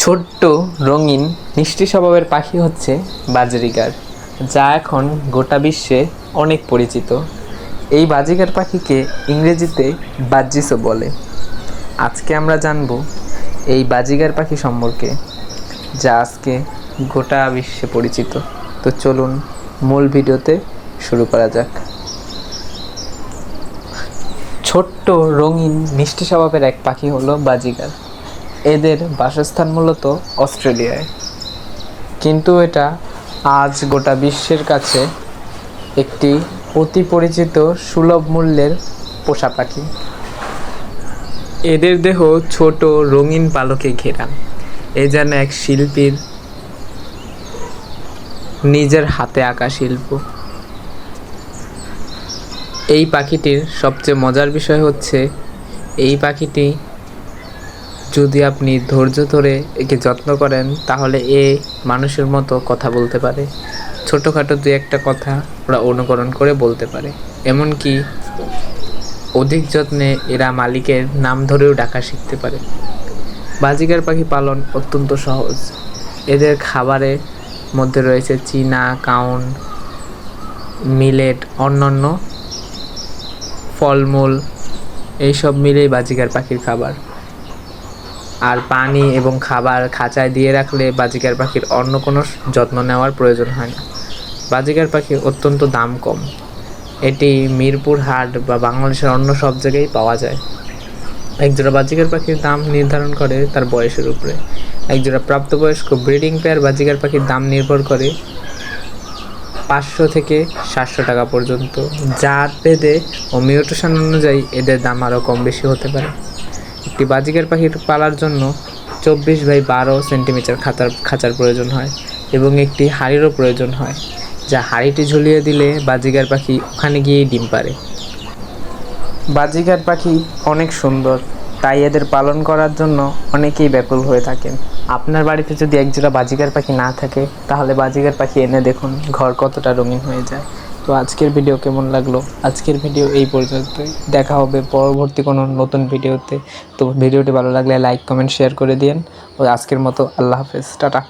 ছোট্ট রঙিন মিষ্টি স্বভাবের পাখি হচ্ছে বাজরিগার, যা এখন গোটা বিশ্বে অনেক পরিচিত। এই বাজিগার পাখিকে ইংরেজিতে বাজ্জিসও বলে। আজকে আমরা জানব এই বাজিগার পাখি সম্পর্কে, যা আজকে গোটা বিশ্বে পরিচিত। তো চলুন মূল ভিডিওতে শুরু করা যাক। ছোট্ট রঙিন মিষ্টি স্বভাবের এক পাখি হলো বাজিগার। এদের বাসস্থান মূলত অস্ট্রেলিয়ায়, কিন্তু এটা আজ গোটা বিশ্বের কাছে একটি অতি পরিচিত সুলভ মূল্যের পোষা পাখি। এদের দেহ ছোট রঙিন পালকে ঘেরা, এ যেন এক শিল্পীর নিজের হাতে আঁকা শিল্প। এই পাখিটির সবচেয়ে মজার বিষয় হচ্ছে, এই পাখিটি যদি আপনি ধৈর্য ধরে একে যত্ন করেন, তাহলে মানুষের মতো কথা বলতে পারে। ছোটোখাটো দু একটা কথা ওরা অনুকরণ করে বলতে পারে। এমনকি অধিক যত্নে এরা মালিকের নাম ধরেও ডাকা শিখতে পারে। বাজিগার পাখি পালন অত্যন্ত সহজ। এদের খাবারের মধ্যে রয়েছে চীনা, কাউন, মিলেট, অন্যান্য ফলমূল, এইসব মিলেই বাজিগার পাখির খাবার। আর পানি এবং খাবার খাঁচায় দিয়ে রাখলে বাজিগার পাখির অন্য কোনো যত্ন নেওয়ার প্রয়োজন হয় না। বাজিগার পাখির অত্যন্ত দাম কম। এটি মিরপুর হাট বা বাংলাদেশের অন্য সব জায়গায় পাওয়া যায়। একজোড়া বাজিগার পাখির দাম নির্ধারণ করে তার বয়সের উপরে। একজোড়া প্রাপ্তবয়স্ক ব্রিডিং পেয়ার বাজিগার পাখির দাম নির্ভর করে 500 থেকে 700 টাকা পর্যন্ত। জাত ভেদে ও মিউটেশন অনুযায়ী এদের দাম আরও কম বেশি হতে পারে। একটি বাজিগার পাখির পালার জন্য 24x12 সেন্টিমিটার খাঁচার প্রয়োজন হয় এবং একটি হাঁড়িরও প্রয়োজন হয়, যা হাঁড়িটি ঝুলিয়ে দিলে বাজিগার পাখি ওখানে গিয়েই ডিম পারে। বাজিগার পাখি অনেক সুন্দর, তাই এদের পালন করার জন্য অনেকেই ব্যাকুল হয়ে থাকেন। আপনার বাড়িতে যদি একজোড়া বাজিগার পাখি না থাকে, তাহলে বাজিগার পাখি এনে দেখুন ঘর কতটা রঙিন হয়ে যায়। তো আজকের ভিডিও কেমন লাগলো? আজকের ভিডিও এই পর্যন্তই। দেখা হবে পরবর্তী কোনো নতুন ভিডিওতে। তো ভিডিওটি ভালো লাগলে লাইক, কমেন্ট, শেয়ার করে দিন। ও আজকের মতো আল্লাহ হাফেজ, টাটা।